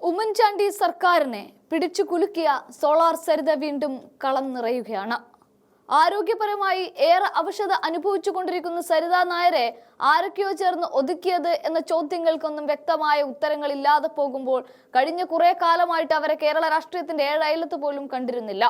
ഉമ്മൻചാണ്ടി സർക്കാരിനെ പിടിച്ചു കുലുക്കിയ സോളാർ സരിത വീണ്ടും കളം നിറയുകയാണ്. ആരോഗ്യപരമായി ഏറെ അവശത അനുഭവിച്ചുകൊണ്ടിരിക്കുന്ന സരിത നായരെ ആരൊക്കെയോ ചേർന്ന് ഒതുക്കിയത് എന്ന ചോദ്യങ്ങൾക്കൊന്നും വ്യക്തമായ ഉത്തരങ്ങളില്ലാതെ പോകുമ്പോൾ കഴിഞ്ഞ കുറെ കാലമായിട്ട് അവരെ കേരള രാഷ്ട്രീയത്തിന്റെ ഏഴയലത്ത് പോലും കണ്ടിരുന്നില്ല.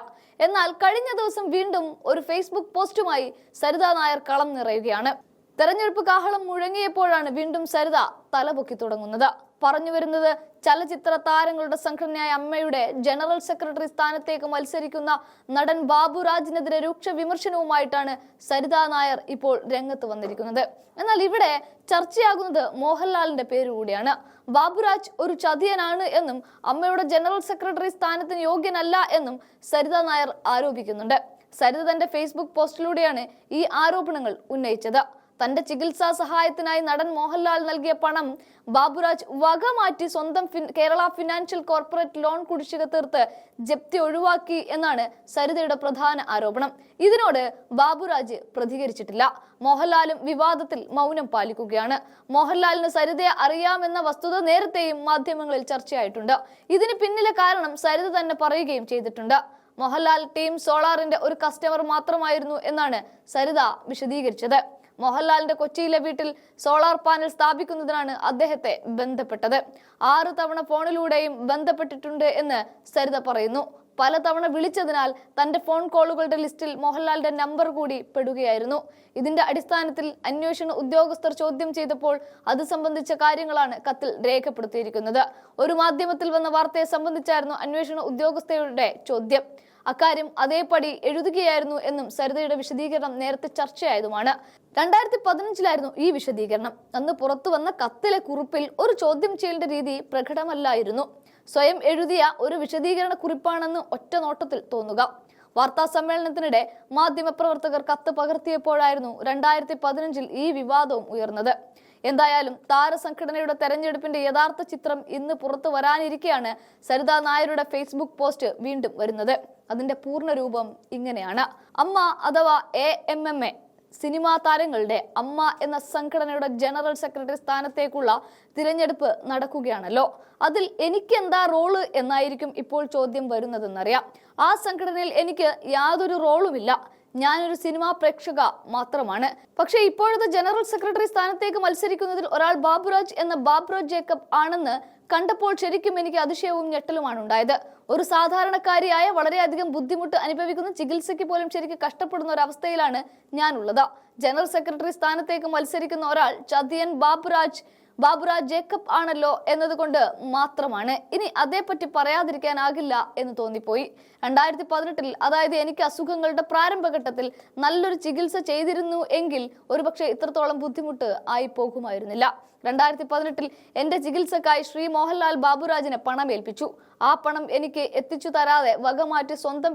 എന്നാൽ കഴിഞ്ഞ ദിവസം വീണ്ടും ഒരു ഫേസ്ബുക്ക് പോസ്റ്റുമായി സരിത നായർ കളം നിറയുകയാണ്. തെരഞ്ഞെടുപ്പ് കാഹളം മുഴങ്ങിയപ്പോഴാണ് വീണ്ടും സരിത തലപൊക്കി തുടങ്ങുന്നത്. പറഞ്ഞു വരുന്നത് ചലച്ചിത്ര താരങ്ങളുടെ സംഘടനയായ അമ്മയുടെ ജനറൽ സെക്രട്ടറി സ്ഥാനത്തേക്ക് മത്സരിക്കുന്ന നടൻ ബാബുരാജിനെതിരെ രൂക്ഷ വിമർശനവുമായിട്ടാണ് സരിത നായർ ഇപ്പോൾ രംഗത്ത് വന്നിരിക്കുന്നത്. എന്നാൽ ഇവിടെ ചർച്ചയാകുന്നത് മോഹൻലാലിന്റെ പേര് കൂടിയാണ്. ബാബുരാജ് ഒരു ചതിയനാണ് എന്നും അമ്മയുടെ ജനറൽ സെക്രട്ടറി സ്ഥാനത്തിന് യോഗ്യനല്ല എന്നും സരിത നായർ ആരോപിക്കുന്നുണ്ട്. സരിത തന്റെ ഫേസ്ബുക്ക് പോസ്റ്റിലൂടെയാണ് ഈ ആരോപണങ്ങൾ ഉന്നയിച്ചത്. തന്റെ ചികിത്സാ സഹായത്തിനായി നടൻ മോഹൻലാൽ നൽകിയ പണം ബാബുരാജ് വകമാറ്റി സ്വന്തം കേരള ഫിനാൻഷ്യൽ കോർപ്പറേറ്റ് ലോൺ കുടിശ്ശിക തീർത്ത് ജപ്തി ഒഴിവാക്കി എന്നാണ് സരിതയുടെ പ്രധാന ആരോപണം. ഇതിനോട് ബാബുരാജ് പ്രതികരിച്ചിട്ടില്ല. മോഹൻലാലും വിവാദത്തിൽ മൗനം പാലിക്കുകയാണ്. മോഹൻലാലിന് സരിതയെ അറിയാമെന്ന വസ്തുത നേരത്തെയും മാധ്യമങ്ങളിൽ ചർച്ചയായിട്ടുണ്ട്. ഇതിന് പിന്നിലെ കാരണം സരിത തന്നെ പറയുകയും ചെയ്തിട്ടുണ്ട്. മോഹൻലാൽ ടീം സോളാറിന്റെ ഒരു കസ്റ്റമർ മാത്രമായിരുന്നു എന്നാണ് സരിത വിശദീകരിച്ചത്. മോഹൻലാലിന്റെ കൊച്ചിയിലെ വീട്ടിൽ സോളാർ പാനൽ സ്ഥാപിക്കുന്നതിനാണ് അദ്ദേഹത്തെ ബന്ധപ്പെട്ടത്. 6 തവണ ഫോണിലൂടെയും ബന്ധപ്പെട്ടിട്ടുണ്ട് എന്ന് സരിത പറയുന്നു. പലതവണ വിളിച്ചതിനാൽ തന്റെ ഫോൺ കോളുകളുടെ ലിസ്റ്റിൽ മോഹൻലാലിന്റെ നമ്പർ കൂടി പെടുകയായിരുന്നു. ഇതിന്റെ അടിസ്ഥാനത്തിൽ അന്വേഷണ ഉദ്യോഗസ്ഥർ ചോദ്യം ചെയ്തപ്പോൾ അത് സംബന്ധിച്ച കാര്യങ്ങളാണ് കത്തിൽ രേഖപ്പെടുത്തിയിരിക്കുന്നത്. ഒരു മാധ്യമത്തിൽ വന്ന വാർത്തയെ സംബന്ധിച്ചായിരുന്നു അന്വേഷണ ഉദ്യോഗസ്ഥരുടെ ചോദ്യം. അക്കാര്യം അതേപടി എഴുതുകയായിരുന്നു എന്നും സരിതയുടെ വിശദീകരണം നേരത്തെ ചർച്ചയായതുമാണ്. 2015 ഈ വിശദീകരണം. അന്ന് പുറത്തു വന്ന കത്തിലെ കുറിപ്പിൽ ഒരു ചോദ്യം ചെയ്യലിന്റെ രീതി പ്രകടമല്ലായിരുന്നു. സ്വയം എഴുതിയ ഒരു വിശദീകരണ കുറിപ്പാണെന്ന് ഒറ്റ നോട്ടത്തിൽ തോന്നുക. വാർത്താ സമ്മേളനത്തിനിടെ മാധ്യമപ്രവർത്തകർ കത്ത് പകർത്തിയപ്പോഴായിരുന്നു 2015 ഈ വിവാദവും ഉയർന്നത്. എന്തായാലും താരസംഘടനയുടെ തെരഞ്ഞെടുപ്പിന്റെ യഥാർത്ഥ ചിത്രം ഇന്ന് പുറത്തു വരാനിരിക്കെയാണ് സരിത നായരുടെ ഫേസ്ബുക്ക് പോസ്റ്റ് വീണ്ടും വരുന്നത്. അതിന്റെ പൂർണ്ണ രൂപം ഇങ്ങനെയാണ്. അമ്മ അഥവാ AMMA സിനിമാ താരങ്ങളുടെ അമ്മ എന്ന സംഘടനയുടെ ജനറൽ സെക്രട്ടറി സ്ഥാനത്തേക്കുള്ള തിരഞ്ഞെടുപ്പ് നടക്കുകയാണല്ലോ. അതിൽ എനിക്ക് എന്താ റോള് എന്നായിരിക്കും ഇപ്പോൾ ചോദ്യം വരുന്നതെന്നറിയാം. ആ സംഘടനയിൽ എനിക്ക് യാതൊരു റോളുമില്ല. ഞാനൊരു സിനിമാ പ്രേക്ഷക മാത്രമാണ്. പക്ഷെ ഇപ്പോഴത്തെ ജനറൽ സെക്രട്ടറി സ്ഥാനത്തേക്ക് മത്സരിക്കുന്നതിൽ ഒരാൾ ബാബുരാജ് എന്ന ബാബുരാജ് ജേക്കബ് ആണെന്ന് കണ്ടപ്പോൾ ശരിക്കും എനിക്ക് അതിശയവും ഞെട്ടലുമാണ് ഉണ്ടായത്. ഒരു സാധാരണക്കാരിയായ വളരെയധികം ബുദ്ധിമുട്ട് അനുഭവിക്കുന്ന ചികിത്സയ്ക്ക് പോലും ശരിക്കും കഷ്ടപ്പെടുന്ന ഒരു അവസ്ഥയിലാണ് ഞാനുള്ളത്. ജനറൽ സെക്രട്ടറി സ്ഥാനത്തേക്ക് മത്സരിക്കുന്ന ഒരാൾ ചതിയൻ ബാബുരാജ് ജേക്കബ് ആണല്ലോ എന്നതുകൊണ്ട് മാത്രമാണ്. ഇനി അതേപ്പറ്റി പറയാതിരിക്കാനാകില്ല എന്ന് തോന്നിപ്പോയി. 2018 അതായത് എനിക്ക് അസുഖങ്ങളുടെ പ്രാരംഭഘട്ടത്തിൽ നല്ലൊരു ചികിത്സ ചെയ്തിരുന്നു എങ്കിൽ ഒരുപക്ഷെ ഇത്രത്തോളം ബുദ്ധിമുട്ട് ആയി പോകുമായിരുന്നില്ല. 2018 എന്റെ ചികിത്സക്കായി ശ്രീ മോഹൻലാൽ ബാബുരാജിനെ പണം ഏൽപ്പിച്ചു. ആ പണം എനിക്ക് എത്തിച്ചു തരാതെ വകമാറ്റി സ്വന്തം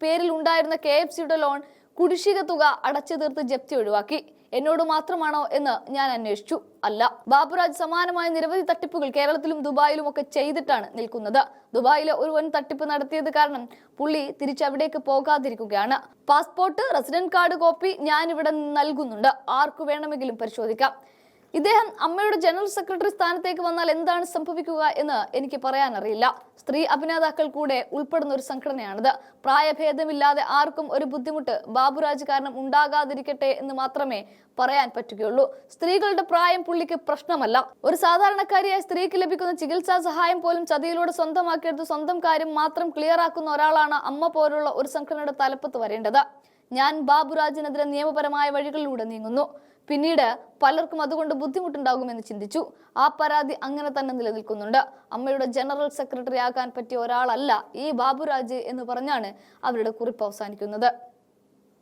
പേരിൽ ഉണ്ടായിരുന്ന KFCയുടെ ലോൺ കുടിശ്ശിക തുക അടച്ചു തീർത്ത് ജപ്തി ഒഴിവാക്കി. എന്നോട് മാത്രമാണോ എന്ന് ഞാൻ അന്വേഷിച്ചു. അല്ല, ബാബുരാജ് സമാനമായ നിരവധി തട്ടിപ്പുകൾ കേരളത്തിലും ദുബായിലും ഒക്കെ ചെയ്തിട്ടാണ് നിൽക്കുന്നത്. ദുബായിലെ ഒരു വൻ തട്ടിപ്പ് നടത്തിയത് കാരണം പുള്ളി തിരിച്ചവിടേക്ക് പോകാതിരിക്കുകയാണ്. പാസ്പോർട്ട്, റെസിഡന്റ് കാർഡ് കോപ്പി ഞാൻ ഇവിടെ നൽകുന്നുണ്ട്. ആർക്കു വേണമെങ്കിലും പരിശോധിക്കാം. ഇദ്ദേഹം അമ്മയുടെ ജനറൽ സെക്രട്ടറി സ്ഥാനത്തേക്ക് വന്നാൽ എന്താണ് സംഭവിക്കുക എന്ന് എനിക്ക് പറയാനറിയില്ല. സ്ത്രീ അഭിനേതാക്കൾ കൂടെ ഉൾപ്പെടുന്ന ഒരു സംഘടനയാണിത്. പ്രായഭേദമില്ലാതെ ആർക്കും ഒരു ബുദ്ധിമുട്ട് ബാബുരാജ് കാരണം ഉണ്ടാകാതിരിക്കട്ടെ എന്ന് മാത്രമേ പറയാൻ പറ്റുകയുള്ളൂ. സ്ത്രീകളുടെ പ്രായം പുള്ളിക്ക് പ്രശ്നമല്ല. ഒരു സാധാരണക്കാരിയായ സ്ത്രീക്ക് ലഭിക്കുന്ന ചികിത്സാ സഹായം പോലും ചതിയിലൂടെ സ്വന്തമാക്കിയെടുത്ത് സ്വന്തം കാര്യം മാത്രം ക്ലിയർ ആക്കുന്ന ഒരാളാണ് അമ്മ പോലുള്ള ഒരു സംഘടനയുടെ തലപ്പത്ത് വരേണ്ടത്. ഞാൻ ബാബുരാജിനെതിരെ നിയമപരമായ വഴികളിലൂടെ നീങ്ങുന്നു. പിന്നീട് പലർക്കും അതുകൊണ്ട് ബുദ്ധിമുട്ടുണ്ടാകുമെന്ന് ചിന്തിച്ചു. ആ പരാതി അങ്ങനെ തന്നെ നിലനിൽക്കുന്നുണ്ട്. അമ്മയുടെ ജനറൽ സെക്രട്ടറി ആകാൻ പറ്റിയ ഒരാളല്ല ഈ ബാബുരാജ് എന്ന് പറഞ്ഞാണ് അവരുടെ കുറിപ്പ് അവസാനിക്കുന്നത്.